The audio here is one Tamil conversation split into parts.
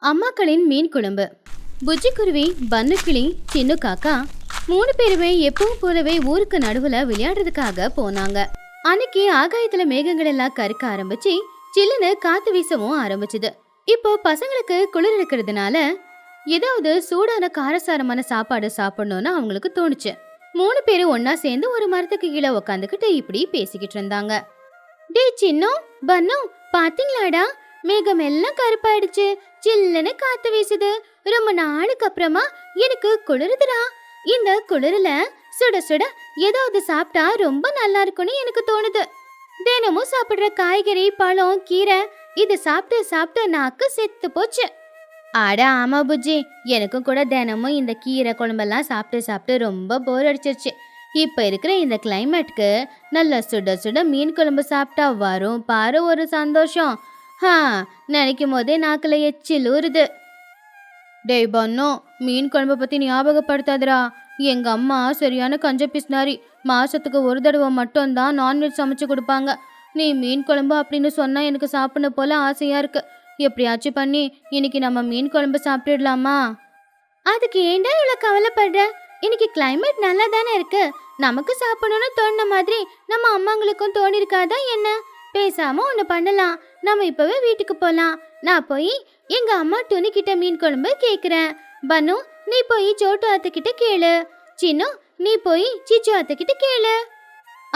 அம்மாக்களின் மீன் குழம்பு. புஜ்ஜி குருவி, பன்னு கிளி, சின்ன காக்கா 3 பேருமே எப்பவும் போலவே ஊருக்கு நடுவுல விளையாடுறதுக்காக போனாங்க. அன்னைக்கு ஆகாயத்துல மேகங்கள் எல்லாம் கருக்க ஆரம்பிச்சு சில்லுன்னு காத்து வீசவும் ஆரம்பிச்சுது. இப்போ பசங்களுக்கு குளிர் இருக்கிறதுனால ஏதாவது சூடான காரசாரமான சாப்பாடு சாப்பிடணும்னு அவங்களுக்கு தோணுச்சு. 3 பேரும் ஒன்னா சேர்ந்து ஒரு மரத்துக்கு கீழே உக்காந்துக்கிட்டு இப்படி பேசிக்கிட்டு இருந்தாங்க. டே சின்னோ, பன்னு, பாத்தீங்களாடா, மேகம் எல்லாம் கருப்பாயிடுச்சு, சில்லுன்னு காத்து வீசுது. ரொம்ப நாளுக்கு அப்புறமா எனக்கு குளிருதுடா. இந்த குளிர்ல சுட சுட ஏதாவது சாப்பிட்டா ரொம்ப நல்லா இருக்கும்னு எனக்கு தோணுது. தினமும் சாப்பிடுற காய்கறி, பழம், கீரை இது சாப்பிட்டு சாப்பிட்டு நாக்கு செத்து போச்சு. அட ஆமா புஜ்ஜி, எனக்கும் கூட தினமும் இந்த கீரை குழம்பெல்லாம் சாப்பிட்டு சாப்பிட்டு ரொம்ப போர் அடிச்சிருச்சு. இப்ப இருக்கிற இந்த கிளைமேட்க்கு நல்லா சுட சுட மீன் குழம்பு சாப்பிட்டா வரும் பாரு ஒரு சந்தோஷம். நினைக்கும் போதே நாக்குல எச்சில் ஊறுது. டேய் பன்னோ, மீன் குழம்பு பத்தி ஞாபகப்படுத்தாதரா. எங்க அம்மா சரியான கஞ்ச பிஸ்னாரி. மாசத்துக்கு ஒரு தடவை மட்டும்தான் நான்வெஜ் சமைச்சு கொடுப்பாங்க. நீ மீன் குழம்பு அப்படின்னு சொன்னா எனக்கு சாப்பிடணும் போல ஆசையா இருக்கு. எப்படியாச்சும் பண்ணி இன்னைக்கு நம்ம மீன் குழம்பு சாப்பிட்டுடலாமா? அதுக்கு ஏண்டா இவ்வளவு கவலைப்படுற? இன்னைக்கு கிளைமேட் நல்லா தானே இருக்கு. நமக்கு சாப்பிடணும்னு தோணுன மாதிரி நம்ம அம்மாங்களுக்கும் தோணிருக்காதா என்ன? பேசாம ஒண்ணு பண்ணலாம், நம்ம இப்பவே வீட்டுக்கு போலாம். நான் போய் எங்க அம்மா துணி கிட்ட மீன் குழம்பு கேக்குறேன். பனு, நீ போய் சோட்டு அத்தை கிட்ட கேளு. சின்னு, நீ போய் சிச்சு அத்தை கிட்ட கேளு.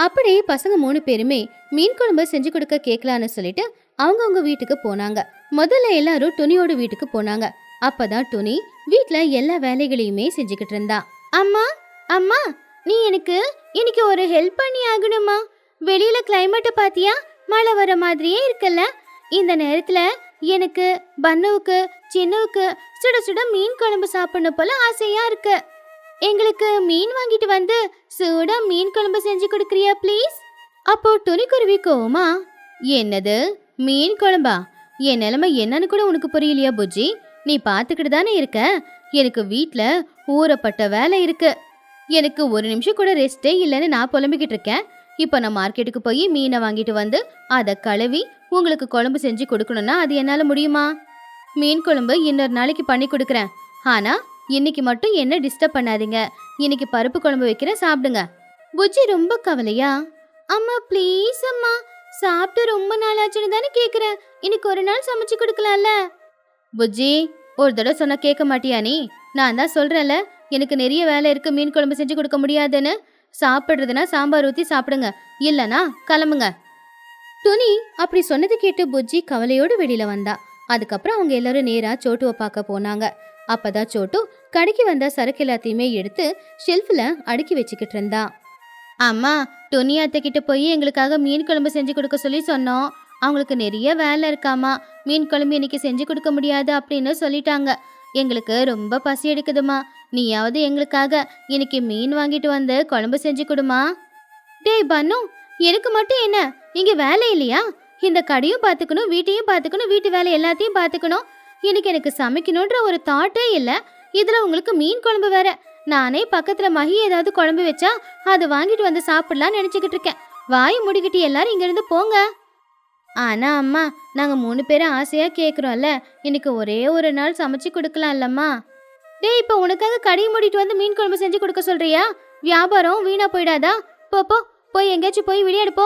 அப்படி பசங்க 3 பேருமே மீன் குழம்பு செஞ்சு கொடுக்க கேட்கலான்னு சொல்லிட்டு அவங்கவுங்க வீட்டுக்கு போனாங்க. முதல்ல எல்லாரும் துணியோட வீட்டுக்கு போனாங்க. அப்பதான் துணி வீட்ல எல்லா வேலைகளையுமே செஞ்சுக்கிட்டு இருந்தா. அம்மா, அம்மா, நீ எனக்கு இன்னைக்கு ஒரு ஹெல்ப் பண்ணி ஆகணுமா? வெளியில கிளைமேட்டை பாத்தியா? மழை வர மாதிரியே இருக்குல்ல. இந்த நேரத்துல எனக்கு பன்னுவுக்கு, சின்னுவுக்கு சுட சுட மீன் குழம்பு சாப்பிடணும் போல ஆசையா இருக்கு. எங்களுக்கு மீன் வாங்கிட்டு வந்து சூடா மீன் குழம்பு செஞ்சு கொடுக்குறியா ப்ளீஸ்? அப்போ துணிக்குருவி கோவமா, என்னது மீன் குழம்பா? என் நிலைமை என்னன்னு கூட உனக்கு புரியலையா புஜ்ஜி? நீ பாத்துக்கிட்டு தானே இருக்க. எனக்கு வீட்ல ஊறப்பட்ட வேலை இருக்கு. எனக்கு ஒரு நிமிஷம் கூட ரெஸ்டே இல்லைன்னு நான் புலம்பிக்கிட்டு இருக்கேன். இப்போ நான் மார்க்கெட்டுக்கு போய் மீனை வாங்கிட்டு வந்து அதை கழுவி உங்களுக்கு குழம்பு செஞ்சு கொடுக்கணும்னா அது என்னால முடியுமா? மீன் குழம்பு இன்னொரு நாளைக்கு பண்ணி கொடுக்குறேன். ஆனா இன்னைக்கு மட்டும் என்ன டிஸ்டர்ப் பண்ணாதீங்க. இன்னைக்கு பருப்பு குழம்பு வைக்கிறேன், சாப்பிடுங்க. புஜ்ஜி ரொம்ப கவலையா, அம்மா ப்ளீஸ் அம்மா, சாப்பிட்டு ரொம்ப நாள் ஆச்சுன்னு தானே கேக்குறேன். இன்னைக்கு ஒரு நாள் சமைச்சு கொடுக்கலாம்ல? புஜ்ஜி, ஒரு தடவை சொன்னா கேட்க மாட்டியா நீ? நான் தான் சொல்றேன்ல, எனக்கு நிறைய வேலை இருக்கு, மீன் குழம்பு செஞ்சு கொடுக்க முடியாதுன்னு. சாப்பிடுறதுனா சாம்பார் ஊத்தி சாப்பிடுங்க, இல்லனா கிளம்புங்க. துணி அப்படி சொன்னது கேட்டு புஜ்ஜி கவலையோடு வெளியில வந்தா. அதுக்கப்புறம் அவங்க எல்லாரும் நேரா சோட்டுவை பார்க்க போனாங்க. அப்பதான் சோட்டு கடைக்கு வந்த சரக்கு எல்லாத்தையுமே எடுத்து ஷெல்ஃப்ல அடுக்கி வச்சுக்கிட்டு இருந்தா. அம்மா, துணி அத்தை கிட்ட போய் எங்களுக்காக மீன் குழம்பு செஞ்சு கொடுக்க சொல்லி சொன்னோம். அவங்களுக்கு நிறைய வேலை இருக்காமா, மீன் குழம்பு இன்னைக்கு செஞ்சு கொடுக்க முடியாது அப்படின்னு சொல்லிட்டாங்க. எங்களுக்கு ரொம்ப பசி எடுக்குதுமா, நீயாவது எங்களுக்காக இன்னைக்கு மீன் வாங்கிட்டு வந்து குழம்பு செஞ்சு கொடுமா. டேய் பன்னு, எனக்கு மட்டும் என்ன இங்க வேலை இல்லையா? இந்த கடையும் பார்த்துக்கணும், வீட்டையும் பார்த்துக்கணும், வீட்டு வேலை எல்லாத்தையும் பார்த்துக்கணும். இன்னைக்கு எனக்கு சமைக்கணுன்ற ஒரு தாட்டே இல்லை. இதுல உங்களுக்கு மீன் குழம்பு வேற. நானே பக்கத்துல மகி ஏதாவது குழம்பு வச்சா அதை வாங்கிட்டு வந்து சாப்பிடலாம்னு நினைச்சுக்கிட்டு இருக்கேன். வாய் முடிக்கிட்டு எல்லாரும் இங்க இருந்து போங்க. ஆனா அம்மா, நாங்க 3 பேரும் ஆசையா கேக்குறோம்ல, இன்னைக்கு ஒரே ஒரு நாள் சமைச்சு கொடுக்கலாம் இல்லம்மா? டேய், இப்ப உனக்காக கடையை மூடிட்டு வந்து மீன் குழம்பு செஞ்சு கொடுக்க சொல்றியா? வியாபாரம் வீணா போயிடாதா? போ போய் எங்கேயாச்சும் போய் விளையாடுப்போ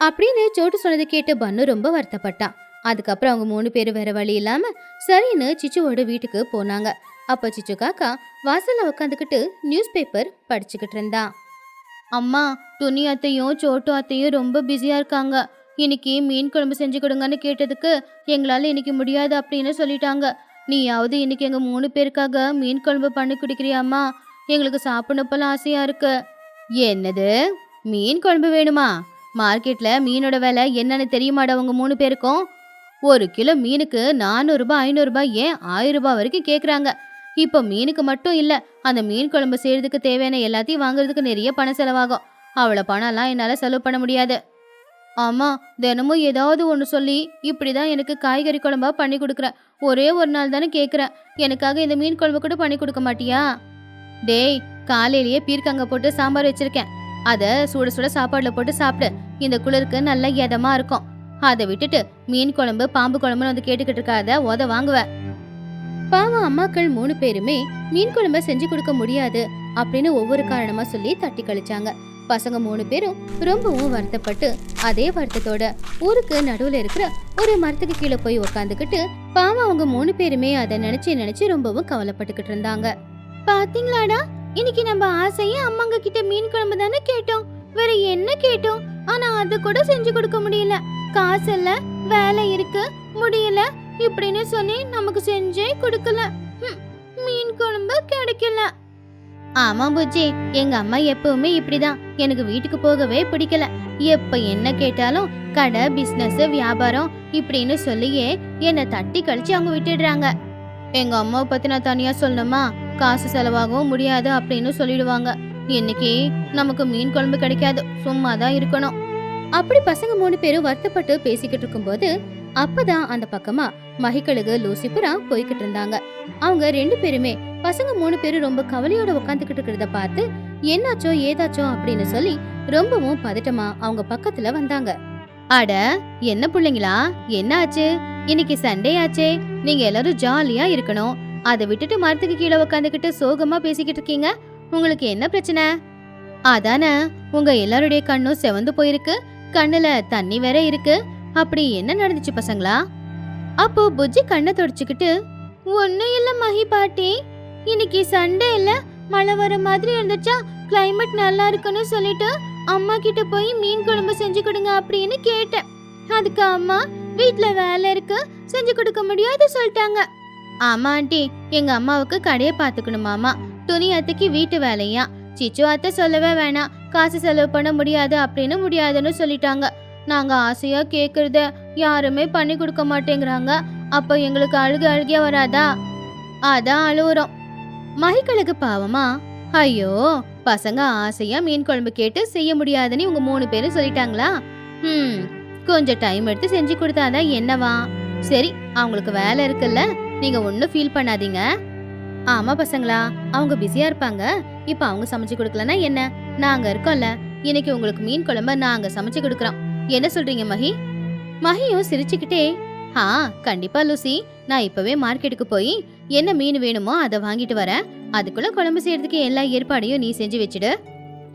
அப்படின்னு சோட்டு சொன்னது கேட்டு பன்னு ரொம்ப வருத்தப்பட்டான். அதுக்கப்புறம் அவங்க 3 பேரும் வேற வழி இல்லாம சரின்னு சிச்சுவோட வீட்டுக்கு போனாங்க. அப்ப சிச்சு காக்கா வாசல்ல உட்காந்துக்கிட்டு நியூஸ் பேப்பர் படிச்சுக்கிட்டு இருந்தா. அம்மா, துணி அத்தையும் சோட்டு அத்தையும் ரொம்ப பிஸியா இருக்காங்க. இன்னைக்கு மீன் குழம்பு செஞ்சு கொடுங்கன்னு கேட்டதுக்கு எங்களால இன்னைக்கு முடியாது அப்படின்னு சொல்லிட்டாங்க. நீயாவது இன்னைக்கு எங்க 3 பேருக்காக மீன் குழம்பு பண்ணி குடிக்கிறியாம்மா? எங்களுக்கு சாப்பிடணும் போல ஆசையா இருக்கு. என்னது, மீன் குழம்பு வேணுமா? மார்க்கெட்ல மீனோட விலை என்னன்னு தெரியுமாடா உங்க 3 பேருக்கும்? 1 கிலோ மீனுக்கு 400 ரூபாய், 500 ரூபாய், ஏன் 1000 ரூபாய் வரைக்கும் கேக்குறாங்க. இப்போ மீனுக்கு மட்டும் இல்ல, அந்த மீன் குழம்பு செய்யறதுக்கு தேவையான எல்லாத்தையும் வாங்குறதுக்கு நிறைய பணம் செலவாகும். அவ்வளவு பணம்லாம் என்னால செலவு பண்ண முடியாது. ஆமா, தினமும் ஏதாவது ஒன்று சொல்லி இப்படிதான் எனக்கு காய்கறி குழம்பா பண்ணி கொடுக்குறேன். ஒரே ஒரு நாள் தானே கேட்குறேன், எனக்காக இந்த மீன் குழம்பு கூட பண்ணி கொடுக்க மாட்டியா? டேய், காலையிலேயே பீர்க்கங்க போட்டு சாம்பார் வச்சிருக்கேன், அதை சுட சுட சாப்பாடுல போட்டு சாப்பிடு. இந்த குளிருக்கு நல்ல இதமா இருக்கும். அதை விட்டுட்டு மீன் குழம்பு பாம்பு குழம்புன்னு வந்து கேட்டுக்கிட்டு இருக்காத, உத வாங்குவ. பாவம் அம்மாக்கள் 3 பேருமே மீன் குழம்ப செஞ்சு கொடுக்க முடியாது அப்படின்னு ஒவ்வொரு காரணமா சொல்லி தட்டி கழிச்சாங்க. பசங்க 3 பேரும் ரொம்பவும் வருத்தப்பட்டு அதே வருத்தத்தோட ஊருக்கு நடுவுல இருக்கிற ஒரு மரத்துக்கு கீழே போய் உக்காந்துக்கிட்டு பாவம் அவங்க 3 பேருமே அதை நினைச்சு ரொம்பவும் கவலைப்பட்டுக்கிட்டு இருந்தாங்க. பாத்தீங்களாடா, இன்னைக்கு நம்ம ஆசையா அம்மாங்க கிட்ட மீன் குழம்பு தானே கேட்டோம், வேற என்ன கேட்டோம், ஆனா அது கூட செஞ்சு கொடுக்க முடியல. காசு இல்ல, வேலை இருக்கு, முடியல இப்படின்னு சொல்லி நமக்கு செஞ்சே கொடுக்கல. மீன் குழம்பு கிடைக்கல. ஆமா புஜ்ஜி, எங்க அம்மா எப்பவுமே இப்படிதான். எனக்கு வீட்டுக்கு போகவே பிடிக்கல. எப்ப என்ன கேட்டாலும் கடை, பிசினஸ், வியாபாரம் இப்படின்னு சொல்லியே என்னை தட்டி கழிச்சு அவங்க விட்டுடுறாங்க. எங்க அம்மாவை பத்தி நான் தனியா சொல்லணுமா? காசு செலவாகவும் முடியாது அப்படின்னு சொல்லிடுவாங்க. இன்னைக்கு நமக்கு மீன் குழம்பு கிடைக்காது, சும்மாதான் இருக்கணும். அப்படி பசங்க 3 பேரும் வருத்தப்பட்டு பேசிக்கிட்டு இருக்கும்போது அப்பதான் அந்த பக்கமா மகிக்கழுகு லூசிபுரா போய்கிட்டு இருந்தாங்க. அவங்க 2 பேருமே பசங்க 3 பேரும் ரொம்ப கவலையோட உட்காந்துக்கிட்டு இருக்கிறத பார்த்து என்னாச்சோ ஏதாச்சோ அப்படின்னு சொல்லி ரொம்பவும் பதட்டமா அவங்க பக்கத்துல வந்தாங்க. அட என்ன பிள்ளைங்களா, என்ன ஆச்சு? இன்னைக்கு சண்டே ஆச்சே, நீங்க எல்லாரும் ஜாலியா இருக்கணும். அதை விட்டுட்டு மரத்துக்கு கீழே உட்காந்துக்கிட்டு சோகமா பேசிக்கிட்டு இருக்கீங்க. உங்களுக்கு என்ன பிரச்சனை? அதானே, உங்க எல்லாருடைய கண்ணும் செவந்து போயிருக்கு, கண்ணுல தண்ணி வேற இருக்கு. அப்படி என்ன நடந்துச்சு பசங்களா? அப்போ புஜ்ஜி கண்ணை தொடச்சுக்கிட்டு, ஒன்னும் இல்ல மஹி பாட்டி, இன்னைக்கு சண்டே இல்ல, மழை வர மாதிரி இருந்துச்சா, கிளைமேட் நல்லா இருக்குன்னு சொல்லிட்டு அம்மா கிட்ட போய் மீன் குழம்பு செஞ்சு கொடுங்க அப்படின்னு கேட்டேன். அதுக்கு அம்மா வீட்டுல வேலை இருக்கு, செஞ்சு கொடுக்க முடியாது சொல்லிட்டாங்க. ஆமா ஆண்டி, எங்க அம்மாவுக்கு கடையை பாத்துக்கணுமாமா, துணி அத்தைக்கு வீட்டு வேலையா, சிச்சு அத்தை சொல்லவே வேணாம், காசு செலவு பண்ண முடியாது அப்படின்னு முடியாதுன்னு சொல்லிட்டாங்க. நாங்க ஆசையா கேக்குறத யாருமே பண்ணி கொடுக்க மாட்டேங்கிறாங்க. அப்ப எங்களுக்கு அழுகியா வராதா? அதான் அழுவுறோம். மகிக்கழுகு பாவமா, ஐயோ பசங்க ஆசையா மீன் குழம்பு கேட்டு செய்ய முடியாதுன்னு உங்க 3 பேரும் சொல்லிட்டாங்களா? கொஞ்சம் டைம் எடுத்து செஞ்சு கொடுத்தாதான் என்னவா? சரி, அவங்களுக்கு வேலை இருக்குல்ல, நீங்க ஒன்னும் ஃபீல் பண்ணாதீங்க. ஆமா பசங்களா, அவங்க பிஸியா இருப்பாங்க. இப்ப அவங்க சமைச்சு கொடுக்கலன்னா என்ன, நாங்க இருக்கோம்ல, இன்னைக்கு உங்களுக்கு மீன் குழம்பு நாங்க சமைச்சு கொடுக்கறோம். என்ன சொல்றீங்க மஹி? மஹியும் சிரிச்சுக்கிட்டே, கண்டிப்பா லூசி, நான் இப்பவே மார்க்கெட்டுக்கு போய் என்ன மீன் வேணுமோ அதை வாங்கிட்டு வரேன். அதுக்குள்ள குழம்பு செய்யறதுக்கு எல்லா ஏற்பாடையும் நீ செஞ்சு வச்சுடு.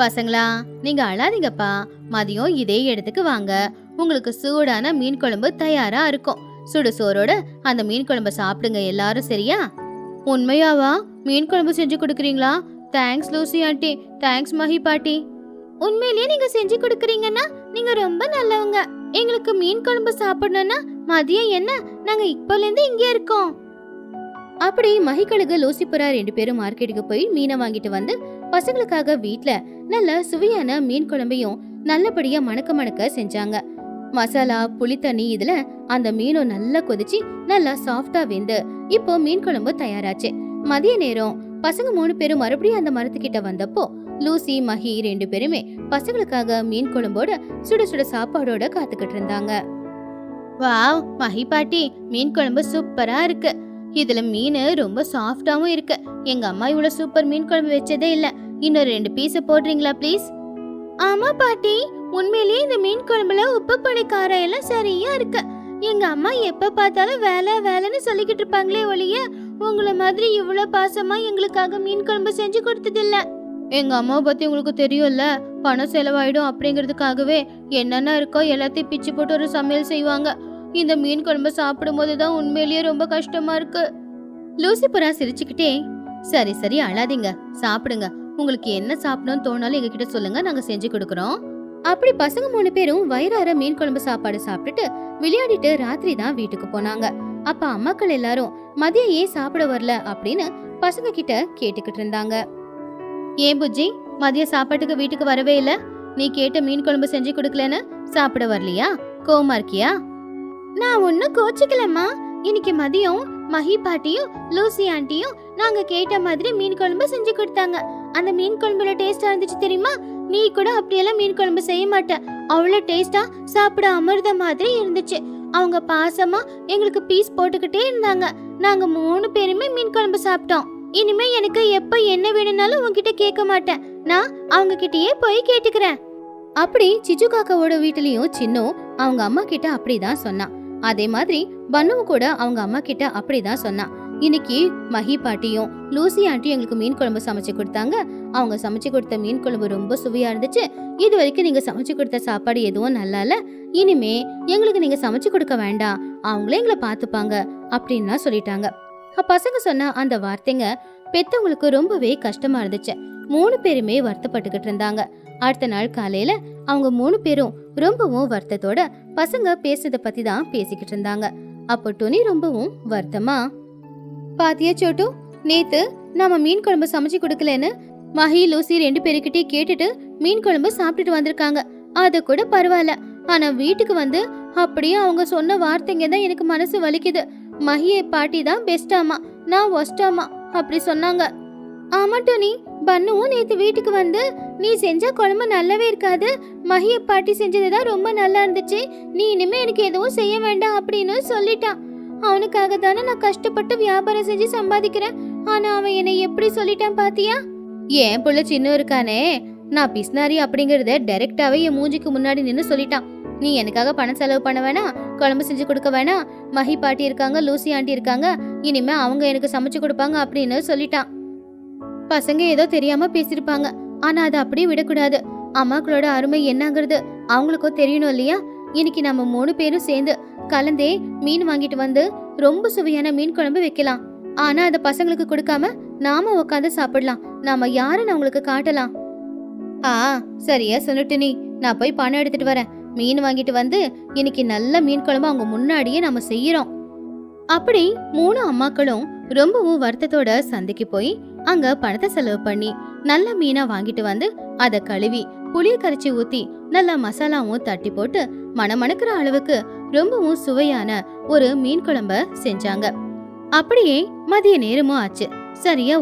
பசங்களா, நீங்க அழாதீங்கப்பா, மதியம் இதே இடத்துக்கு வாங்க, உங்களுக்கு சூடான மீன் குழம்பு தயாரா இருக்கும். சுடு சோறோட அந்த மீன் குழம்பு சாப்பிடுங்க எல்லாரும், சரியா? உண்மையாவா மீன் குழம்பு செஞ்சு கொடுக்குறீங்களா? Thanks Lucy aunty, thanks Mahi பாட்டி. உண்மையிலேயே நீங்க செஞ்சு கொடுக்குறீங்கன்னா நீங்க ரொம்ப நல்லவங்க. எங்களுக்கு மீன் குழம்பு சாப்பிடணும்னா மதியம் என்ன, நாங்க இப்பல இருந்து இங்கே இருக்கோம். அப்படி மகிக்கழுகு லூசிபுரா 2 பேரும் மார்க்கெட்டுக்கு போய் மீனை வாங்கிட்டு வந்து பசங்களுக்காக வீட்ல நல்ல சுவையான மீன் குழம்பையும் நல்லபடியா மணக்க செஞ்சாங்க. மசாலா, புளி தண்ணி இதுல அந்த மீனும் நல்லா கொதிச்சு நல்லா சாஃப்டா வெந்து இப்போ மீன் குழம்பு தயாராச்சு. மதிய நேரம் பசங்க 3 பேரும் மறுபடியும் அந்த மரத்துக்கிட்ட வந்தப்போ லூசி, மஹி 2 பேருமே பசங்களுக்காக மீன் குழம்போட சுட சுட சாப்பாடோட காத்துக்கிட்டு இருந்தாங்க. வாவ் மஹி பாட்டி, மீன் குழம்பு சூப்பரா இருக்கு. இதுல மீன் ரொம்ப சாஃப்டாவும் இருக்கு. எங்க அம்மா இவ்வளவு சூப்பர் மீன் குழம்பு வச்சதே இல்ல. இன்னொரு 2 பீஸ் போடுறீங்களா ப்ளீஸ்? ஆமா பாட்டி, உண்மையிலேயே இந்த மீன் குழம்புல உப்பு புளி காரம் எல்லாம் சரியா இருக்கு. எங்க அம்மா எப்ப பார்த்தாலும் வேலைன்னு சொல்லிக்கிட்டு இருப்பாங்களே ஒழிய உங்களை மாதிரி இவ்வளவு பாசமா எங்களுக்காக மீன் குழம்பு செஞ்சு கொடுத்ததில்ல. எங்க அம்மாவை பத்தி உங்களுக்கு தெரியும்ல, பணம் செலவாயிடும் அப்படிங்கிறதுக்காகவே என்னென்ன இருக்கோ எல்லாத்தையும் பிச்சு போட்டு ஒரு சமையல் செய்வாங்க. இந்த மீன் குழம்பு சாப்பிடும் போதுதான் உண்மையிலேயே ரொம்ப கஷ்டமா இருக்கு. லூசிபுரா சிரிச்சுக்கிட்டே, சரி அழாதீங்க, சாப்பிடுங்க. உங்களுக்கு என்ன சாப்பிடணும்னு தோணாலும் எங்ககிட்ட சொல்லுங்க, நாங்க செஞ்சு கொடுக்கறோம். அப்படி பசங்க 3 பேரும் வயிறார மீன் குழம்பு சாப்பாடு சாப்பிட்டுட்டு விளையாடிட்டு ராத்திரி தான் வீட்டுக்கு போனாங்க. அப்ப அம்மாக்கள் எல்லாரும் மதியம் ஏன் சாப்பிட வரல அப்படின்னு பசங்க கிட்ட கேட்டுக்கிட்டு இருந்தாங்க. ஏன் புஜ்ஜி, மதிய சாப்பாட்டுக்கு வீட்டுக்கு வரவே இல்ல? நீ கேட்ட மீன் குழம்பு செஞ்சு கொடுக்கலன்னு சாப்பிட வரலையா? கோவமா இருக்கியா? நான் ஒன்னும் கோச்சிக்கலம்மா. இன்னைக்கு மதியம் மஹி பாட்டியும் லூசி ஆண்டியும் நாங்க கேட்ட மாதிரி மீன் குழம்பு செஞ்சு கொடுத்தாங்க. அந்த மீன் குழம்புல டேஸ்டா இருந்துச்சு தெரியுமா? நீ கூட அப்படியெல்லாம் மீன் குழம்பு செய்ய மாட்ட, அவ்வளவு டேஸ்டா சாப்பிட அமிர்த மாதிரி இருந்துச்சு. அவங்க பாசமா எங்களுக்கு பீஸ் போட்டுக்கிட்டே இருந்தாங்க. நாங்க 3 பேருமே மீன் குழம்பு சாப்பிட்டோம். இனிமே எனக்கு எப்ப என்ன வேணும்னாலும் உன்கிட்ட கேட்க மாட்டேன், நான் அவங்க கிட்டயே போய் கேட்டுக்கிறேன். அப்படி சிச்சு காக்காவோட வீட்டுலயும் சின்னு அவங்க அம்மா கிட்ட அப்படிதான் சொன்னான். அதே மாதிரி பன்னுவும் கூட அவங்க அம்மா கிட்ட அப்படிதான் சொன்னான். இன்னைக்கு மஹி பாட்டியும் லூசி ஆண்டியும் எங்களுக்கு மீன் குழம்பு சமைச்சு கொடுத்தாங்க. அவங்க சமைச்சு கொடுத்த மீன் குழம்பு ரொம்ப சுவையா இருந்துச்சு. இது வரைக்கும் நீங்க சமைச்சு கொடுத்த சாப்பாடு எதுவும் நல்லா இல்ல. இனிமே எங்களுக்கு நீங்க சமைச்சு கொடுக்க வேண்டாம், அவங்களே எங்களை பாத்துப்பாங்க அப்படின்னு சொல்லிட்டாங்க. பசங்க சொன்ன அந்த வார்த்தைங்க பெத்தவங்களுக்கு ரொம்பவே கஷ்டமா இருந்துச்சு. 3 பேருமே வருத்தப்பட்டுக்கிட்டு இருந்தாங்க. அடுத்த நாள் காலையில அவங்க 3 பேரும் ரொம்பவும் வருத்தத்தோட பசங்க பேசுறத பத்தி தான் பேசிக்கிட்டு இருந்தாங்க. அப்போ டோனி ரொம்பவும் வருத்தமா, பாத்தியா சோட்டு, நேத்து நாம மீன் குழம்பு சமைச்சு கொடுக்கலன்னு மஹி லூசி 2 பேருக்கிட்டே கேட்டுட்டு மீன் குழம்பு சாப்பிட்டுட்டு வந்திருக்காங்க. அது கூட பரவாயில்ல. ஆனா வீட்டுக்கு வந்து அப்படியே அவங்க சொன்ன வார்த்தைங்க தான் எனக்கு மனசு வலிக்குது. மஹியை பாட்டி தான் பெஸ்டாமா, நான் ஒஸ்டாமா அப்படி சொன்னாங்க. ஆமா டோனி, பன்னுவும் நேத்து வீட்டுக்கு வந்து நீ செஞ்ச குழம்பு நல்லாவே இருக்காது, மஹிய பாட்டி செஞ்சதுதான் ரொம்ப நல்லா இருந்துச்சு, நீ இனிமே எனக்கு எதுவும் செய்ய வேண்டாம் அப்படின்னு சொல்லிட்டான். அவனுக்காக தானே நான் கஷ்டப்பட்டு வியாபாரம் செஞ்சு சம்பாதிக்கிறேன். ஆனா அவன் என்னை எப்படி சொல்லிட்டான் பாத்தியா? ஏன் புள்ள சின்ன இருக்கானே, நான் பிஸ்னாரி அப்படிங்கறத டைரக்டாவே என் மூஞ்சிக்கு முன்னாடி நின்னு சொல்லிட்டான். நீ எனக்காக பணம் செலவு பண்ண வேணாம், குழம்பு செஞ்சு கொடுக்க வேணாம், மஹி பாட்டி இருக்காங்க, லூசி ஆண்டி இருக்காங்க, இனிமே அவங்க எனக்கு சமைச்சு கொடுப்பாங்க அப்படின்னு சொல்லிட்டான். பசங்க ஏதோ தெரியாம பேசிருப்பாங்க, ஆனா அதை அப்படியே விடக்கூடாது. அம்மாக்களோட அருமை என்னங்கிறது அவங்களுக்கும் தெரியணும் இல்லையா? இன்னைக்கு நம்ம 3 பேரும் சேர்ந்து கலந்தே மீன் வாங்கிட்டு வந்து ரொம்ப சுவையான மீன் குழம்பு வைக்கலாம். ஆனா அதை பசங்களுக்கு கொடுக்காம நாம உட்காந்து சாப்பிடலாம். நாம யாருன்னு அவங்களுக்கு காட்டலாம். சரியா சொல்லிட்டு நீ, நான் போய் பணம் எடுத்துட்டு வரேன். மீன் வாங்கிட்டு வந்து இன்னைக்கு நல்ல மீன் குழம்பு அவங்க முன்னாடியே நம்ம செய்யறோம். அப்படி 3 அம்மாக்களும் ரொம்பவும் வருத்தத்தோட சந்தைக்கு போய் அங்க பணத்தை செலவு பண்ணி நல்ல மீனா வாங்கிட்டு வந்து அதை கழுவி புளிய கரைச்சி ஊத்தி நல்ல மசாலாவும் தட்டி போட்டு மணமணக்கிற அளவுக்கு ரொம்பவும் சுவையான ஒரு மீன் குழம்ப செஞ்சாங்க. அப்படியே மதிய நேரமும் ஆச்சு. சரியா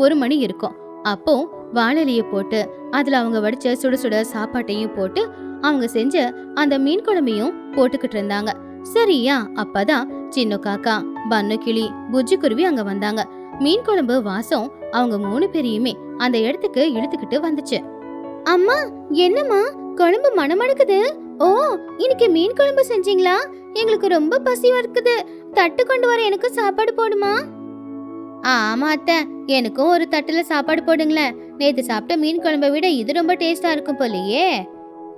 ஒரு மணி இருக்கும். அப்போ வாழலைய போட்டு அதுல அவங்க வடிச்ச சுட சுட சாப்பாட்டையும் போட்டு அவங்க செஞ்ச அந்த மீன் குழம்பையும் போட்டுக்கிட்டு இருந்தாங்க. சரியா அப்பதான் சின்ன காக்கா, பன்னு கிளி, புஜ்ஜி குருவி அங்க வந்தாங்க. மீன் குழம்பு வாசம் அவங்க 3 பேரையுமே அந்த இடத்துக்கு இழுத்துக்கிட்டு வந்துச்சு. அம்மா, என்னம்மா குழம்பு மணமணக்குது? ஓ, இன்னைக்கு மீன் குழம்பு செஞ்சீங்களா? எங்களுக்கு ரொம்ப பசியா இருக்குது, தட்டு கொண்டு வர எனக்கு சாப்பாடு போடுமா? ஆமா அத்தை, எனக்கும் ஒரு தட்டுல சாப்பாடு போடுங்களேன். நேத்து சாப்பிட்ட மீன் குழம்பை விட இது ரொம்ப டேஸ்டா இருக்கும் போலயே.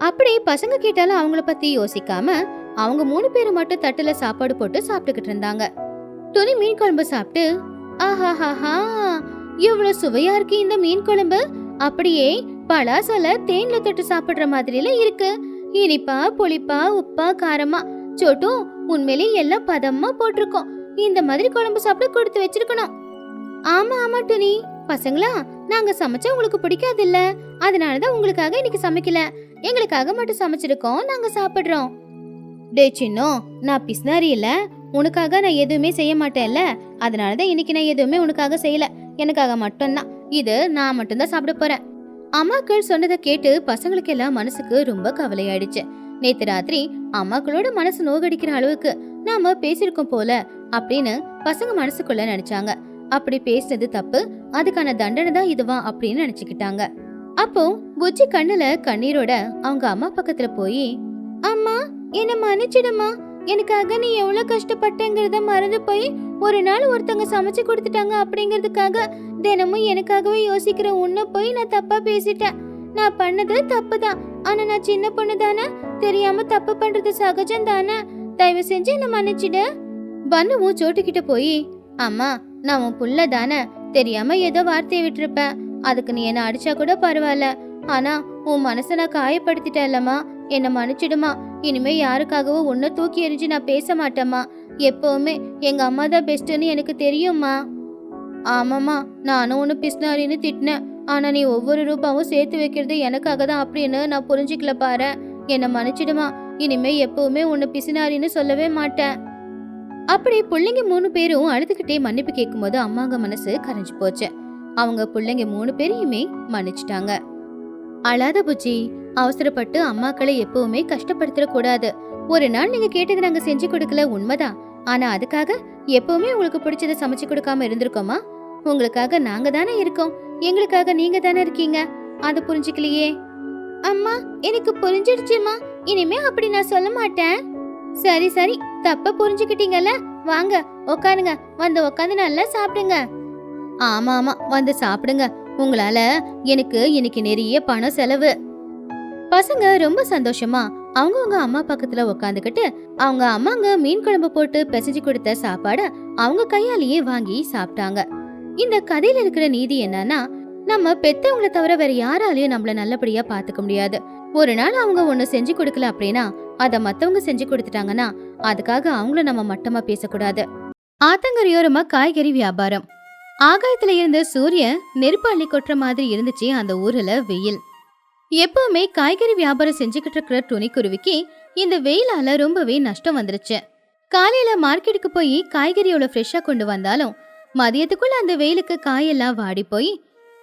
அப்படி பசங்க கேட்டாலும் அவங்கள பத்தி யோசிக்காம அவங்க 3 பேரும் மட்டும் தட்டுல சாப்பாடு போட்டு சாப்பிட்டுக்கிட்டு இருந்தாங்க. துணி மீன் குழம்பு சாப்பிட்டு, ஆஹாஹாஹா, எவ்வளவு சுவையா இருக்கு இந்த மீன் குழம்பு. அப்படியே பலாசால தேன்ல தொட்டு சாப்பிடுற மாதிரில இருக்கு. இனிப்பா, புளிப்பா, உப்பா, காரமா. சோட்டு, உண்மையிலே எல்லாம் பதமா போட்டிருக்கோம். இந்த மாதிரி குழம்பு சாப்பிட கொடுத்து வச்சிருக்கணும். ஆமா ஆமா துணி, பசங்களா, நாங்க சமைச்சா உங்களுக்கு பிடிக்காது இல்ல, அதனாலதான் உங்களுக்காக இன்னைக்கு சமைக்கல, எங்களுக்காக மட்டும் சமைச்சிருக்கோம், நாங்க சாப்பிடுறோம். டே சின்னோ, நான் பிஸ்னாரி இல்ல, உனக்காக நான் எதுவுமே செய்ய மாட்டேன்ல, அதனாலதான் இன்னைக்கு நான் எதுவுமே உனக்காக செய்யல, எனக்காக மட்டும்தான். இது நான் மட்டும்தான் சாப்பிட போறேன். அம்மாக்கள் சொன்னதை கேட்டு பசங்களுக்கு எல்லாம் மனசுக்கு ரொம்ப கவலையாயிடுச்சு. நேத்து ராத்திரி அம்மாக்களோட மனசு நோகடிக்கிற அளவுக்கு நாம பேசிருக்கோம் போல அப்படின்னு பசங்க மனசுக்குள்ள நினைச்சாங்க. அப்படி பேசுனது தப்பு, அதுக்கான தண்டனை தான் இதுவா அப்படின்னு நினைச்சுக்கிட்டாங்க. அப்போ புஜ்ஜி கண்ணுல கண்ணீரோட அவங்க அம்மா பக்கத்துல போய், அம்மா என்ன மன்னிச்சிடுமா, எனக்காக நீ எவ்வளவு கஷ்டப்பட்டங்கிறத மறந்து போய் ஒரு நாள் ஒருத்தங்க சமைச்சு கொடுத்துட்டாங்க அப்படிங்கறதுக்காக தினமும் எனக்காகவே யோசிக்கிற உன்ன போய் நான் தப்பா பேசிட்டேன். நான் பண்ணது தப்புதான், ஆனா நான் சின்ன பொண்ணு தானே, தெரியாம தப்பு பண்றது சகஜம் தானே, தயவு செஞ்சு என்ன மன்னிச்சிடு. பன்னுவும் சோட்டுக்கிட்ட போய், அம்மா நான் உன் புள்ள தானே, தெரியாம ஏதோ வார்த்தையை விட்டுருப்பேன், அதுக்கு நீ என்ன அடிச்சா கூட பரவாயில்ல, ஆனா உன் மனசை நான் காயப்படுத்திட்டேன்லம்மா, என்ன மன்னிச்சிடுமா. இனிமே யாருக்காகவும் உன்னை தூக்கி எறிஞ்சு நான் பேச மாட்டேம்மா, எப்பவுமே எங்க அம்மா தான் பெஸ்ட்னு எனக்கு தெரியும்மா. ஆமாம்மா, நானும் ஒன்று பிஸ்னாரின்னு திட்டினேன், ஆனா நீ ஒவ்வொரு ரூபாவும் சேர்த்து வைக்கிறது எனக்காக தான் அப்படின்னு நான் புரிஞ்சுக்கல பாரு, என்ன மன்னிச்சிடுமா. இனிமே எப்பவுமே உன்னை பிசினாரின்னு சொல்லவே மாட்டேன். அப்படி பிள்ளைங்க 3 பேரும் அழுதுகிட்டே மன்னிப்பு கேட்கும் போது அம்மாங்க மனசு கரைஞ்சு போச்சு. அவங்க பிள்ளைங்க 3 பேரையுமே மன்னிச்சிட்டாங்க. அழாத புஜ்ஜி, அவசரப்பட்டு அம்மாக்களை எப்பவுமே கஷ்டப்படுத்திட கூடாது. ஒரு நாள் நீங்க கேட்டதை நாங்க செஞ்சு கொடுக்கல, உண்மைதான், ஆனா அதுக்காக எப்பவுமே உங்களுக்கு பிடிச்சதை சமைச்சு கொடுக்காம இருந்திருக்கோமா? உங்களுக்காக நாங்க தானே இருக்கோம், எங்களுக்காக நீங்க தானே இருக்கீங்க, அது புரிஞ்சுக்கலையே. அம்மா எனக்கு புரிஞ்சிடுச்சுமா, இனிமே அப்படி நான் சொல்ல மாட்டேன். சரி சரி, தப்ப புரிஞ்சுக்கிட்டீங்கல்ல, வாங்க உட்காருங்க, வந்து உட்காந்து நல்லா சாப்பிடுங்க. ஆமா ஆமா, வந்து சாப்பிடுங்க. உங்களால எனக்கு இன்னைக்கு நிறைய பணம் செலவு. பசங்க ரொம்ப சந்தோஷமா அவங்கவுங்க அம்மா பக்கத்துல உட்காந்துக்கிட்டு அவங்க அம்மாங்க மீன் குழம்பு போட்டு பிசைஞ்சு கொடுத்த சாப்பாட அவங்க கையாலேயே வாங்கி சாப்பிட்டாங்க. இந்த கதையில இருக்கிற நீதி என்னன்னா, நம்ம பெத்தவங்களை தவிர வேற யாராலையும் நம்மள நல்லபடியா பாத்துக்க முடியாது. ஒரு நாள் அவங்க ஒண்ணு செஞ்சு கொடுக்கல அப்படின்னா அத மத்தவங்க செஞ்சு கொடுத்துட்டாங்கன்னா அதுக்காக அவங்கள நம்ம மட்டமா பேசக்கூடாது. ஆத்தங்கரையோரமா காய்கறி வியாபாரம். ஆகாயத்துல இருந்து சூரியன் நெருப்பு அள்ளி கொட்டுற மாதிரி இருந்துச்சு அந்த ஊர்ல வெயில். எப்பவுமே காய்கறி வியாபாரம் செஞ்சுக்கிட்டு இருக்கிற துணிக்குருவிக்கு இந்த வெயிலால ரொம்பவே நஷ்டம் வந்துருச்சு. காலையில மார்க்கெட்டுக்கு போய் காய்கறி எவ்வளவு ஃப்ரெஷ்ஷா கொண்டு வந்தாலும் மதியத்துக்குள்ள அந்த வெயிலுக்கு காயெல்லாம் வாடி போய்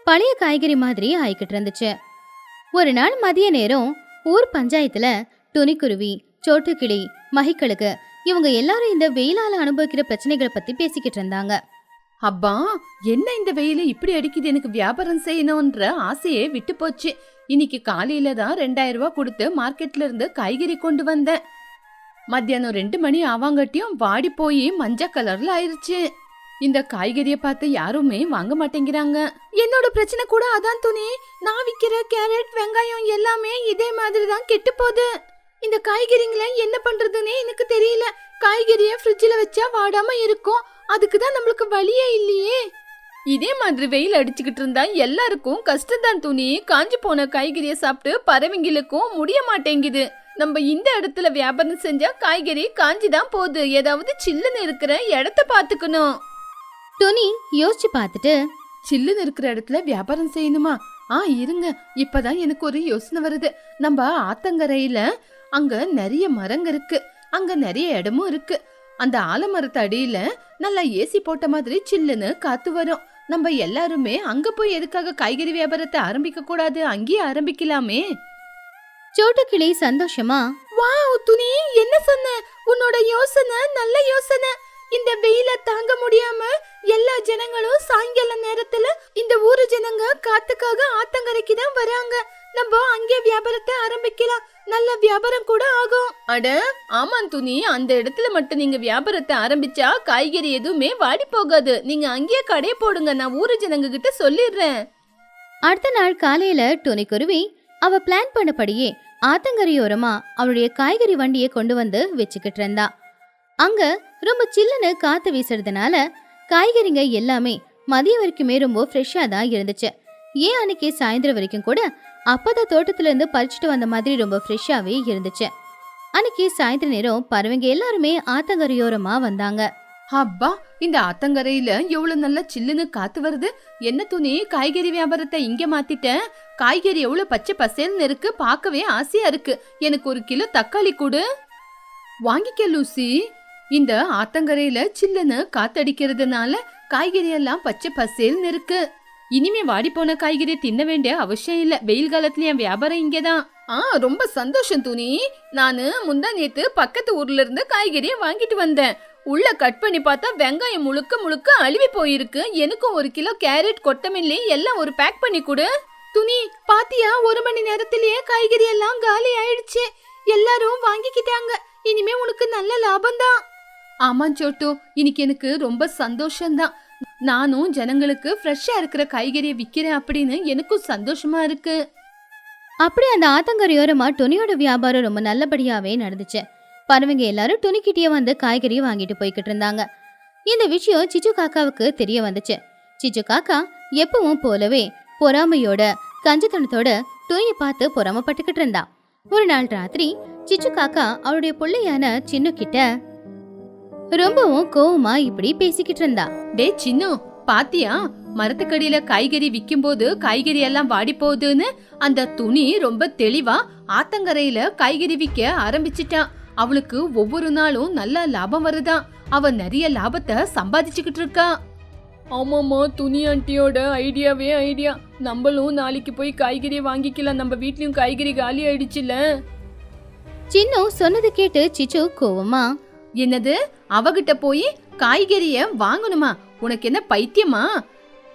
பழைய காய்கறி மாதிரி ஆயிக்கிட்டு இருந்துச்சு. ஒரு நாள் மதிய நேரம் ஊர் பஞ்சாயத்துல துணிக்குருவி, சோட்டுக்கிளி, மகிக்கழுகு இவங்க எல்லாரும் இந்த வெயிலால அனுபவிக்கிற பிரச்சனைகளை பத்தி பேசிக்கிட்டு இருந்தாங்க. அப்பா, என்ன இந்த வெயில இப்படி அடிக்குது, எனக்கு வியாபாரம் செய்யணும்ன்ற ஆசையே விட்டு போச்சு. இன்னைக்கு காலையில தான் 2000 ரூபாய் கொடுத்து மார்க்கெட்ல இருந்து காய்கறி கொண்டு வந்தேன். மத்தியானம் 2 மணி ஆவாங்கட்டியும் வாடி போய் மஞ்சள் கலர்ல ஆயிருச்சு. இந்த காய்கறியை பார்த்து யாருமே வாங்க மாட்டேங்கிறாங்க. என்னோட பிரச்சனை கூட அதான் துணி. நான் விக்கிற கேரட், வெங்காயம் எல்லாமே இதே மாதிரி தான் கெட்டு போகுது. இந்த காய்கறிங்களை என்ன பண்றதுன்னே எனக்கு தெரியல. காய்கறியை ஃப்ரிட்ஜில் வச்சா வாடாம இருக்கும். அதுக்குதான் நம்மளுக்கு வழியே இல்லையே. இதே மாதிரி வெயில் அடிச்சுக்கிட்டு இருந்தா எல்லாருக்கும் கஷ்டம்தான் துணி. காஞ்சி போன காய்கறியை சாப்பிட்டு பறவைங்களுக்கும் முடிய மாட்டேங்குது. நம்ம இந்த இடத்துல வியாபாரம் செஞ்சா காய்கறி காஞ்சிதான் போகுது. ஏதாவது சில்லுன்னு இருக்கிற இடத்த பாத்துக்கணும். துணி யோசிச்சு பார்த்துட்டு, சில்லுன்னு இருக்கிற இடத்துல வியாபாரம் செய்யணுமா? இருங்க, இப்பதான் எனக்கு ஒரு யோசனை வருது. நம்ம ஆத்தங்கரையில அங்க நிறைய மரங்க இருக்கு, அங்க நிறைய இடமும் இருக்கு. அந்த ஆலமரத்து அடியில நல்லா ஏசி போட்ட மாதிரி சில்லுன்னு காத்து வரும். நம்ம எல்லாருமே அங்க போய் எதுக்காக காய்கறி வியாபாரத்தை ஆரம்பிக்க கூடாது? அங்கேயே ஆரம்பிக்கலாமே. சோட்டுக்கிளி சந்தோஷமா, வாவ் துணி, என்ன சொன்ன? உன்னோட யோசனை நல்ல யோசனை. இந்த வெயில தாங்க முடியாம எல்லா ஜனங்களும் சாயங்கால நேரத்துல இந்த ஊரு ஜனங்க காத்துக்காக ஆத்தங்கரைக்கு தான் வராங்க. நம்ம அங்கே வியாபாரத்தை ஆரம்பிக்கலாம். நல்ல வியாபாரம் கூட ஆகும். அட ஆமா துணி, அந்த இடத்துல மட்டும் நீங்க வியாபாரத்தை ஆரம்பிச்சா காய்கறி எதுவுமே வாடி போகாது. நீங்க அங்கேயே கடையை போடுங்க, நான் ஊரு ஜனங்க கிட்ட சொல்லிடுறேன். அடுத்த நாள் காலையில துணிக்குருவி அவ பிளான் பண்ணபடியே ஆத்தங்கரையோரமா அவளுடைய காய்கறி வண்டியை கொண்டு வந்து வச்சுக்கிட்டு இருந்தா. அங்க ரொம்ப சில்லுன்னு காத்து வீசுறதுனால காய்கறிங்க எல்லாமே மதியம் வரைக்குமே ரொம்ப ஃப்ரெஷ்ஷா தான் இருந்துச்சு. ஏன் அன்னைக்கு சாயந்தரம் வரைக்கும் கூட அப்பதான் தோட்டத்துல இருந்து பறிச்சுட்டு வந்த மாதிரி ரொம்ப ஃப்ரெஷ்ஷாவே இருந்துச்சு. அன்னைக்கு சாயந்தர நேரம் பறவைங்க எல்லாருமே ஆத்தங்கரையோரமா வந்தாங்க. அப்பா, இந்த ஆத்தங்கரையில எவ்வளவு நல்லா சில்லுன்னு காத்து வருது. என்ன துணி, காய்கறி வியாபாரத்தை இங்க மாத்திட்டேன். காய்கறி எவ்வளவு பச்சை பசேல்னு இருக்கு, பார்க்கவே ஆசையா இருக்கு. எனக்கு 1 கிலோ தக்காளி கொடு. வாங்கிக்க லூசி. இந்த ஆத்தங்கரையில சில்லுன்னு காத்தடிக்கிறதுனால காய்கறி எல்லாம் பச்சை பசேல்னு இருக்கு. இனிமே வாடி போன காய்கறி தின்ன வேண்டிய அவசியம் இல்ல. வெயில் காலத்துல என் வியாபாரம் இங்கதான். ரொம்ப சந்தோஷம் துணி. நானு முந்தா நேத்து பக்கத்து ஊர்ல இருந்து காய்கறியை வாங்கிட்டு வந்தேன். உள்ள கட் பண்ணி பார்த்தா வெங்காயம் முழுக்க முழுக்க அழுவி போயிருக்கு. எனக்கும் 1 கிலோ கேரட், கொத்தமல்லி எல்லாம் ஒரு பேக் பண்ணி கொடு. துணி பாத்தியா, 1 மணி நேரத்திலேயே காய்கறி எல்லாம் காலி ஆயிடுச்சு. எல்லாரும் வாங்கிக்கிட்டாங்க. இனிமே உனக்கு நல்ல லாபம் தான். ஆமா சோட்டு, இன்னைக்கு எனக்கு ரொம்ப சந்தோஷம்தான். நானும் ஜனங்களுக்கு ஃப்ரெஷ்ஷா இருக்கிற காய்கறியை விக்கிறேன் அப்படின்னு எனக்கும் சந்தோஷமா இருக்கு. அப்படி அந்த ஆத்தங்கரையோரமா துணியோட வியாபாரம் ரொம்ப நல்லபடியாவே நடந்துச்சு. பறவைங்க எல்லாரும் துணிக்கிட்டே வந்து காய்கறி வாங்கிட்டு போய்கிட்டு இருந்தாங்க. இந்த விஷயம் சிச்சு காக்காவுக்கு தெரிய வந்துச்சு. சிச்சு காக்கா எப்பவும் போலவே பொறாமையோட கஞ்சத்தனத்தோட துணியை பார்த்து பொறாமப்பட்டுக்கிட்டு இருந்தா. ஒரு நாள் ராத்திரி சிச்சு காக்கா அவளுடைய பிள்ளையான சின்னு கிட்ட ரொம்பவும் கோவமா இப்படி பேசிக்கிட்டு இருந்தா. டே சின்னு, பாத்தியா, மரத்துக்கடியில காய்கறி விக்கும் போது காய்கறி எல்லாம் வாடி போகுதுன்னு அந்த துணி ரொம்ப தெளிவா ஆத்தங்கரையில காய்கறி விக்க ஆரம்பிச்சிட்டான். அவளுக்கு ஒவ்வொரு நாளும் நல்ல லாபம் வருதான். அவ நிறைய லாபத்தை சம்பாதிச்சுக்கிட்டு இருக்கா. ஆமாமா, துணி ஆண்டியோட ஐடியாவே ஐடியா. நம்மளும் நாளைக்கு போய் காய்கறி வாங்கிக்கலாம். நம்ம வீட்லயும் காய்கறி காலி ஆயிடுச்சுல. சின்னு சொன்னது கேட்டு சிச்சு கோவமா, என்னது, அவகிட்ட போய் காய்கறிய வாங்கணுமா? உனக்கு என்ன பைத்தியமா?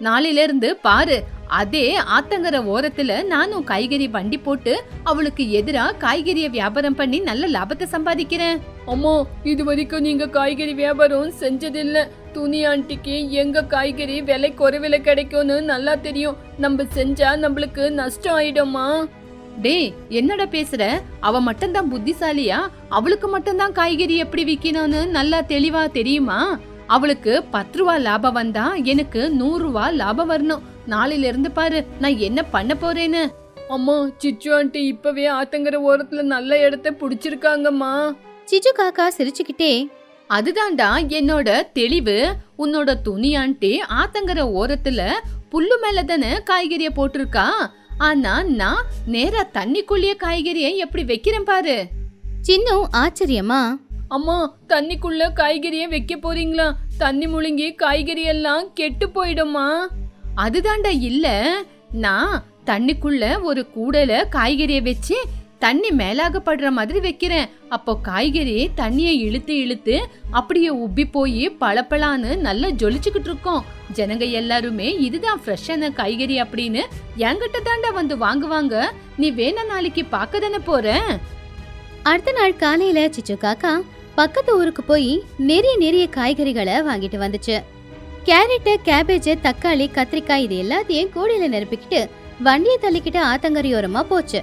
நாளையில இருந்து பாரு, அதே ஆத்தங்கர ஓரத்துல நானும் காய்கறி வண்டி போட்டு அவளுக்கு எதிரா காய்கறிய வியாபாரம் பண்ணி நல்ல லாபத்தை சம்பாதிக்கிறேன். அம்மா, இது வரைக்கும் நீங்க காய்கறி வியாபாரம் செஞ்சதில்ல. துணி ஆண்டிக்கு எங்க காய்கறி விலை குறைவில கிடைக்கும்னு நல்லா தெரியும். நம்ம செஞ்சா நம்மளுக்கு நஷ்டம் ஆயிடுமா? டேய், என்னடா பேசுற? அவ மட்டும்தான் புத்திசாலியா? அவளுக்கு மட்டும்தான் காய்கறி எப்படி விக்கணும்னு நல்லா தெளிவா தெரியுமா? அவளுக்கு 10 ரூபா லாபம் வந்தா எனக்கு 100 ரூபா லாபம் வரணும். நாளையில இருந்து பாரு நான் என்ன பண்ண போறேன்னு. அம்மா, சிச்சு ஆண்டி இப்பவே ஆத்தங்கர ஓரத்துல நல்ல இடத்த புடிச்சிருக்காங்கம்மா. சிச்சு காக்கா சிரிச்சுக்கிட்டே, அதுதான்டா என்னோட தெளிவு. உன்னோட துணி ஆண்டி ஆத்தங்கர ஓரத்துல புல்லு மேல தானே காய்கறிய போட்டிருக்கா. ஆனா நான் நேரா தண்ணிக்குள்ளேயே காய்கறிய எப்படி வைக்கிறேன் பாரு. சின்னு ஆச்சரியமா, அம்மா, தண்ணிக்குள்ள காய்கறிய வைக்க போறீங்களா? தண்ணி முழுங்கி காய்கறி எல்லாம் கெட்டு போயிடுமா? அதுதான்டா இல்ல, நான் தண்ணிக்குள்ள ஒரு கூடையில காய்கறிய வச்சு தண்ணி மேலாக படுற மாதிரி வைக்கிறேன். அப்போ காய்கறி தண்ணியை இழுத்து இழுத்து அப்படியே உப்பி போய் பளபளான்னு நல்லா ஜொலிச்சுக்கிட்டு இருக்கோம். ஜனங்க எல்லாருமே இதுதான் ஃப்ரெஷ்ஷான காய்கறி அப்படின்னு என்கிட்ட தாண்டா வந்து வாங்குவாங்க. நீ வேணா நாளைக்கு பார்க்க தானே போற. அடுத்த நாள் காலையில சிச்சு காக்கா பக்கத்து ஊருக்கு போய் நிறைய காய்கறிகளை வாங்கிட்டு வந்துச்சு. கேரட், கேபேஜ், தக்காளி, கத்திரிக்காய் இது எல்லாத்தையும் கூடையில நிரப்பிக்கிட்டு வண்டியை தள்ளிக்கிட்டு ஆத்தங்கரையோரமா போச்சு.